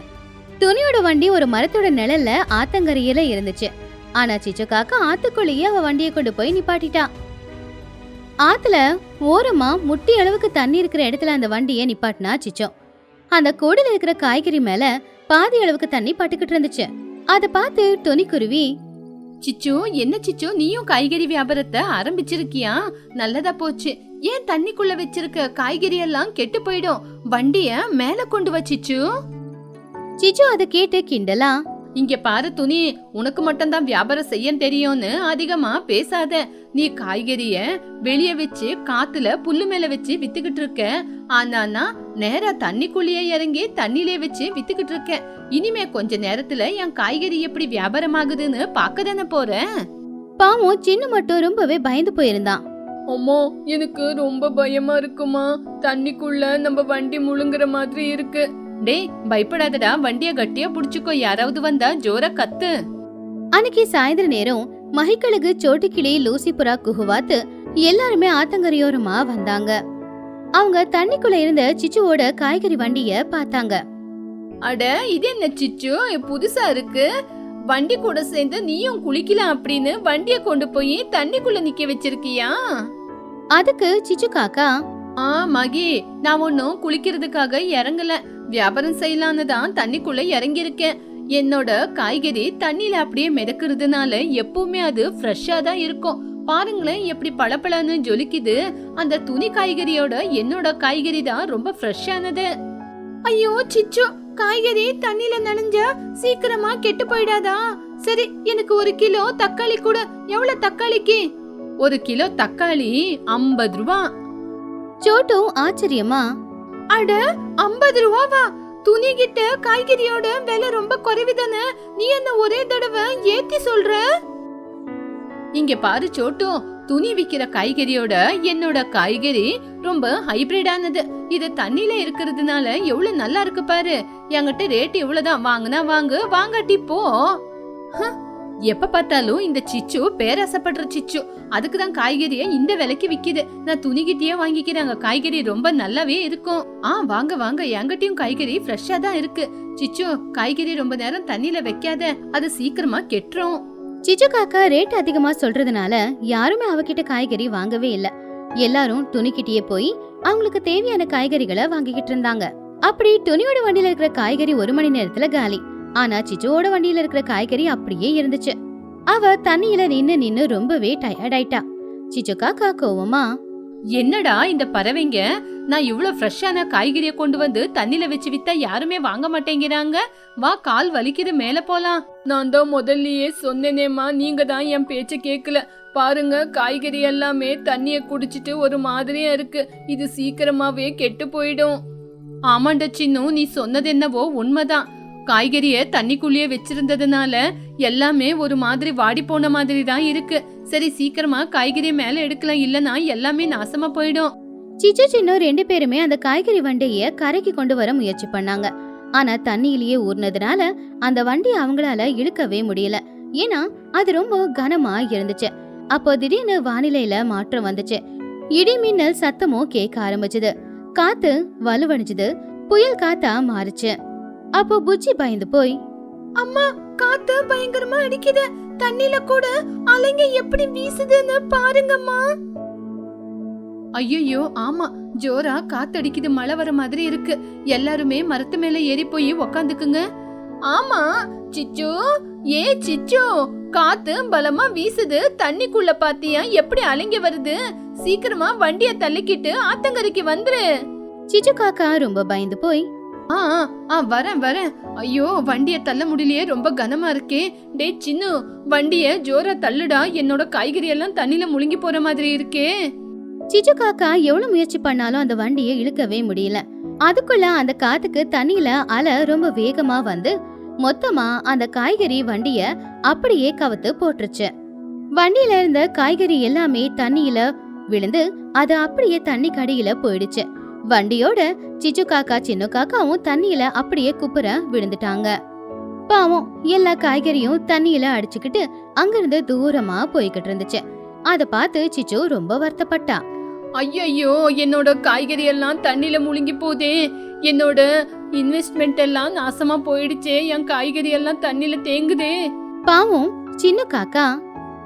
துணியோட வண்டி ஒரு மரத்தோட நிழல்ல ஆத்தங்கரையில இருந்துச்சு. ஆனா சிச்சு காக்கா ஆத்துக்குள்ளேயே அவ வண்டியை கொண்டு போய் நிப்பாட்டிட்டா. ஆத்துல ஓரமா முட்டி அளவுக்கு தண்ணி இருக்கிற இடத்துல அந்த வண்டியை நிப்பாட்டினா சிச்சோ. அந்த கூடையில இருக்கிற காய்கறி மேல பாதி அளவுக்கு தண்ணி பட்டுக்கிட்டு இருந்துச்சு. அத பார்த்து துணிக்குருவி, சிச்சு, என்ன சிச்சு, நீயும் காய்கறி வியாபாரத்தை ஆரம்பிச்சிருக்கியா? நல்லதா போச்சு. ஏன் தண்ணிக்குள்ள வச்சிருக்க காய்கறி எல்லாம் கெட்டு போயிடும். வண்டிய மேல கொண்டு வா சிச்சு. சிச்சு அதை கேட்டு கிண்டலா, இங்க பாரு துணி, உனக்கு மட்டும்தான் வியாபாரம் செய்ய தெரியும்னு அதிகமா பேசாத. நீ காய்கறிய வெளிய வச்சு காத்துல புல்லு மேல வச்சு வித்துக்கிட்டு இருக்க. ஆனா நான் நேரா தண்ணிக்குள்ளேயே இறங்கி தண்ணிலே வச்சு வித்துக்கிட்டு இருக்கேன். இனிமே கொஞ்ச நேரத்துல என் காய்கறி எப்படி வியாபாரம் ஆகுதுன்னு பார்க்க தானே போறேன். பாவம் சின்ன மட்டும் ரொம்பவே பயந்து போயிருந்தான். அம்மா, எனக்கு ரொம்ப பயமா இருக்குமா. தண்ணிக்குள்ள நம்ம வண்டி முழுங்குற மாதிரி இருக்கு. டேய், பயப்படாதடா, வண்டிய கட்டியா புடிச்சுக்கோ. யாராவது வந்தா ஜோரா கத்து. அன்னைக்கு சாயந்தர நேரம் மகிக்கழுகு, சோட்டுக்கிளி, லூசிபுரா, குஹுவாத்து எல்லாருமே ஆத்தங்கரையோரமா வந்தாங்க. அவங்க தண்ணிக்குள்ள இருந்த சிச்சுவோட காய்கறி வண்டிய பார்த்தாங்க. அட, இது என்ன சிச்சு, புதுசா இருக்கு. வண்டி கூட சேர்ந்து நீயும் குளிக்கலாம் அப்படின்னு வண்டிய கொண்டு போய் தண்ணிக்குள்ள நிக்க வச்சிருக்கியா? அதுக்கு சிச்சு காக்கா, மகி, நான் ஒன்னும் குளிக்கிறதுக்காக இறங்கல. வியாபாரம் செய்யலான்னு தான் தண்ணிக்குள்ள இறங்கி இருக்கேன். என்னோட காய்கறி தண்ணில அப்படியே மிதக்கிறதுனால எப்பவுமே அது ஃப்ரெஷ்ஷா தான் இருக்கும். பாருங்களேன் எப்படி பளபளன்னு ஜொலிக்குது. அந்த துணி காய்கறியோட என்னோட காய்கறி தான் ரொம்ப ஃப்ரெஷ்ஷானது. ஐயோ சிச்சு, காய்கறி தண்ணில நனைஞ்சா சீக்கிரமா கெட்டு போயிடாதா? சரி, எனக்கு 1 கிலோ தக்காளி கூட. எவ்வளவு தக்காளிக்கு? 1 கிலோ தக்காளி 50 ரூபா. சோட்டு ஆச்சரியமா, அட, 50 ரூபாவா? துணி கிட்ட காய்கறியோட விலை ரொம்ப குறைவுதானே. நீ என்ன ஒரே தடவை ஏத்தி சொல்ற? இங்க பாரு சோட்டு, துணி விக்கிற காய்கறியோட என்னோட காய்கறி ரொம்ப ஹைபிரிடானது. இது தண்ணில இருக்கிறதுனால எவ்வளவு நல்லா இருக்கு பாரு. என்கிட்ட ரேட் இவ்வளவுதான். வாங்குனா வாங்கு, வாங்காட்டி போ. எப்ப பார்த்தாலும் இந்த சிச்சு பேராசப்படுற சிச்சு. அதுக்குதான் காய்கறிய இந்த விலைக்கு விக்குது. நான் துணிகிட்டயே வாங்கிக்கிறாங்க. காய்கறி ரொம்ப நல்லாவே இருக்கும். வாங்க வாங்க, என்கிட்டயும் காய்கறி ஃப்ரெஷ்ஷா தான் இருக்கு. சிச்சு, காய்கறி ரொம்ப நேரம் தண்ணில வைக்காத, அது சீக்கிரமா கெட்டுரும். சிச்சு காக்கா ரேட் அதிகமா சொல்றதுனால யாருமே அவகிட்ட காய்கறி வாங்கவே இல்ல. எல்லாரும் துணிக்கிட்டயே போய் அவங்களுக்கு தேவையான காய்கறிகளை வாங்கிக்கிட்டு இருந்தாங்க. அப்படி துணியோட வண்டியில இருக்கிற காய்கறி 1 மணி நேரத்துல காலி. ஆனா சிச்சுவோட வண்டியில இருக்கிற காய்கறி அப்படியே இருந்துச்சு. அவ தண்ணியில நின்னு ரொம்பவே டயர்ட் ஆயிட்டா. சிச்சு காக்கா கோவமா, என்னடா இந்த பறவைங்க, நான் இவ்வளவு ஃப்ரெஷ்ஷான காய்கறிய கொண்டு வந்து தண்ணில வச்சு வித்தா யாருமே வாங்க மாட்டேங்கிறாங்க. வா, கால் வலிக்குது, மேல போலாம். நான் தான் முதல்லயே சொன்னேனேமா, நீங்க தான் என் பேச்ச கேக்கல. பாருங்க, காய்கறி எல்லாமே தண்ணிய குடிச்சிட்டு ஒரு மாதிரியா இருக்கு. இது சீக்கிரமாவே கெட்டு போயிடும். ஆமாண்டா சின்னு, நீ சொன்னது என்னவோ உண்மைதான். காய்கறிய தண்ணிக்குள்ளேயே வச்சிருந்ததுனால எல்லாமே ஒரு மாதிரி வாடி போன மாதிரி தான் இருக்கு. சரி, சீக்கிரமா காய்கறிய மேல எடுக்கலாம், இல்லனா எல்லாமே நாசமா போயிடும். சிச்சு சின்னு 2 பேருமே அந்த காய்கறி வண்டிய கரைக்கு கொண்டு வர முயற்சி பண்ணாங்க. ஆனா தண்ணியிலேயே ஊர்னதுனால அந்த வண்டி அவங்களால இழுக்கவே முடியல. ஏன்னா அது ரொம்ப கனமா இருந்துச்சு. அப்போ திடீர்னு வானிலையில மாற்றம் வந்துச்சு. இடி மின்னல் சத்தமும் கேட்க ஆரம்பிச்சது. காத்து வலுவடைஞ்சது. புயல் காத்தா மாறுச்சு. அப்போ புஜ்ஜி பயந்து போய், அம்மா, காத்து பயங்கரமா அடிக்குது. தண்ணில கூட அலைங்க எப்படி வீசுதுன்னு பாருங்கம்மா. ஐயோ, ஆமா, ஜோரா காத்தடிக்குது. மழை வர மாதிரி இருக்கு. எல்லாருமே மரத்து மேல ஏறி போய் உக்காந்துக்குங்க. ஆமா சிச்சு, சிச்சு, காத்து பலமா வீசுது. தண்ணிக்குள்ள பாத்தியா எப்படி அலைங்க வருது? சீக்கிரமா வண்டிய தள்ளிக்கிட்டு ஆத்தங்கரைக்கு வந்துரு. சிச்சு காக்கா ரொம்ப பயந்து போய், வரேன். ஐயோ, வண்டிய தள்ள முடியலையே, ரொம்ப கனமா இருக்கே. டே சின்னு, வண்டிய ஜோரா தள்ளுடா. என்னோட காய்கறி எல்லாம் தண்ணில முழுங்கி போற மாதிரி இருக்கே. சிச்சு காக்கா எவ்வளவு முயற்சி பண்ணாலும் அந்த வண்டியை இழுக்கவே முடியல. அதுக்குள்ள அந்த காத்துக்கு தண்ணியில அலை ரொம்ப வேகமா வந்து மொத்தமா அந்த காய்கறி வண்டிய அப்படியே கவுத்து போட்டுருச்சு. வண்டியில இருந்த காய்கறி எல்லாமே தண்ணியில விழுந்து அது அப்படியே தண்ணி கடியில போயிடுச்சு. வண்டியோட சிச்சு காக்கா சின்ன காக்காவும் தண்ணியில அப்படியே குப்புற விழுந்துட்டாங்க. பாவம், எல்லா காய்கறியும் தண்ணியில அடிச்சுக்கிட்டு அங்கிருந்து தூரமா போய்கிட்டு இருந்துச்சு. அத பார்த்து சிச்சு ரொம்ப வருத்தப்பட்டா. ஐயோ, என்னோட காய்கறி எல்லாம் தண்ணில முழுங்கி போதே. என்னோட இன்வெஸ்ட்மெண்ட் எல்லாம் நாசமா போயிடுச்சே. என் காய்கறி எல்லாம் தண்ணில தேங்குதே. பாவம் சின்ன காக்கா,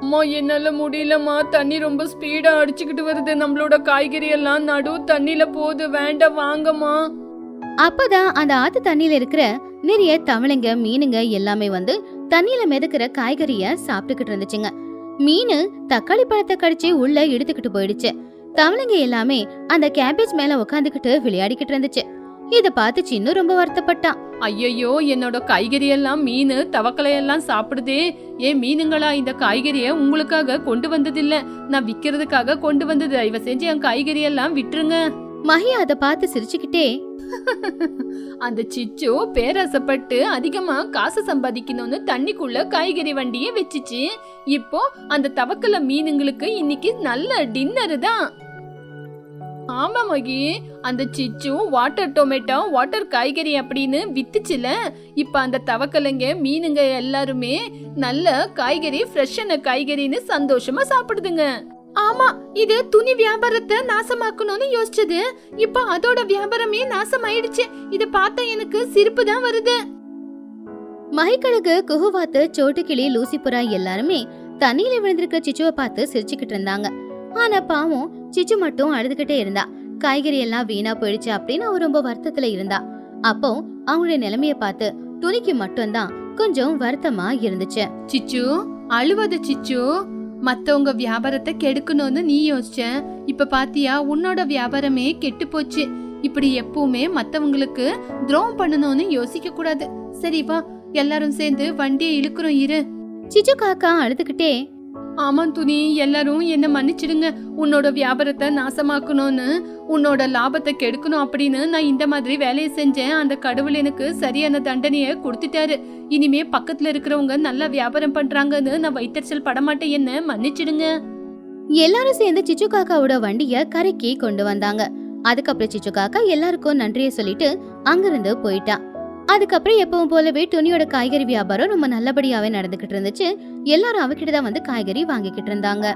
அம்மா, என்னால முடியலம்மா. தண்ணி ரொம்ப ஸ்பீடா அடிச்சுக்கிட்டு வருது. நம்மளோட காய்கறி எல்லாம் நடு தண்ணில போகுது. வேண்டாம், வாங்கம்மா. அப்பதான் அந்த ஆத்து தண்ணியில இருக்கிற நிறைய தவளைங்க மீனுங்க எல்லாமே வந்து தண்ணியில மிதக்கிற காய்கறிய சாப்பிட்டுக்கிட்டு இருந்துச்சுங்க. மீனு தக்காளி பழத்தை கடிச்சு உள்ள எடுத்துக்கிட்டு போயிடுச்சு. தவளைங்க எல்லாமே அந்த கேபேஜ் மேல உட்காந்துக்கிட்டு விளையாடிக்கிட்டு இருந்துச்சு. இத பார்த்து சின்ன ரொம்ப வருத்தப்பட்டான். ஐயோ, என்னோட காய்கறி எல்லாம் மீனு தவக்கலை எல்லாம் சாப்பிடுதே. ஏன் மீனுங்களா, இந்த காய்கறிய உங்களுக்காக கொண்டு வந்ததில்ல, நான் விக்கிறதுக்காக கொண்டு வந்தது. தயவு செஞ்சு என் காய்கறி எல்லாம் விட்டுருங்க. மஹி அத பார்த்து சிரிச்சுக்கிட்டே, அந்த சிச்சு பேராசப்பட்டு அதிகமா காசு சம்பாதிக்கணும்னு தண்ணிக்குள்ள காய்கறி வண்டிய வச்சுச்சு. இப்போ அந்த தவக்கல மீனுங்களுக்கு இன்னைக்கு நல்ல டின்னர் தான். ஆமா மகி, அந்த சிச்சு வாட்டர் டொமேட்டோ, வாட்டர் காய்கறி அப்படின்னு வித்துச்சுல. இப்ப அந்த தவக்கலைங்க மீனுங்க எல்லாருமே நல்ல காய்கறி, ஃப்ரெஷ்ஷான காய்கறின்னு சந்தோஷமா சாப்பிடுதுங்க. ஆமா, இது துணி வியாபாரத்தை நாசமாக்கணும்னு யோசிச்சது. இப்ப அதோட வியாபாரமே நாசமாயிடுச்சு. இத பார்த்தா எனக்கு சிரிப்பு தான் வருது. மஹிக்கழகு, குஹுவாத்து, சோட்டுக்கிளி, லூசிபுரா எல்லாருமே தண்ணியில விழுந்திருக்க சிச்சுவை பார்த்து சிரிச்சுக்கிட்டு இருந்தாங்க. ஆனா பாவம் சிச்சு மட்டும் அழுதுகிட்டே இருந்தா. காய்கறி எல்லாம் வீணா போயிடுச்சு அப்படின்னு அவ ரொம்ப வருத்தத்துல இருந்தா. அப்போ அவங்களுடைய நிலைமைய பார்த்து துணிக்கு மட்டும்தான் கொஞ்சம் வருத்தமா இருந்துச்சு. சிச்சு, அழுவாத சிச்சு. மத்தவங்க வியாபாரத்தை கெடுக்கணும்னு நீ யோசிச்ச. இப்ப பாத்தியா, உன்னோட வியாபாரமே கெட்டு போச்சு. இப்படி எப்பவுமே மத்தவங்களுக்கு துரோகம் பண்ணணும்னு யோசிக்க கூடாது. சரி வா, எல்லாரும் சேர்ந்து வண்டியை இழுக்கிறோம் இரு. சிச்சு காக்கா அழுதுகிட்டே, ஆமா துணி, எல்லாரும் என்ன மன்னிச்சிடுங்க. உன்னோட வியாபாரத்தை நாசமாக்கணும்னு, உன்னோட லாபத்தை கெடுக்கணும் அப்படின்னு நான் இந்த மாதிரி வேலையை செஞ்சேன். அந்த கடவுள் எனக்கு சரியான தண்டனைய கொடுத்துட்டாரு. இனிமே பக்கத்துல இருக்கிறவங்க நல்லா வியாபாரம் பண்றாங்கன்னு நான் வைத்தறிச்சல் படமாட்டேன். என்ன மன்னிச்சிடுங்க. எல்லாரும் சேர்ந்து சிச்சு காக்காவோட வண்டிய கரைக்கு கொண்டு வந்தாங்க. அதுக்கப்புறம் சிச்சு காக்கா எல்லாருக்கும் நன்றியை சொல்லிட்டு அங்கிருந்து போயிட்டா. அதுக்கப்புறம் எப்பவும் போலவே துணியோட காய்கறி வியாபாரம் ரொம்ப நல்லபடியாவே நடந்துகிட்டு இருந்துச்சு. எல்லாரும் அவகிட்ட தான் வந்து காய்கறி வாங்கிக்கிட்டு இருந்தாங்க.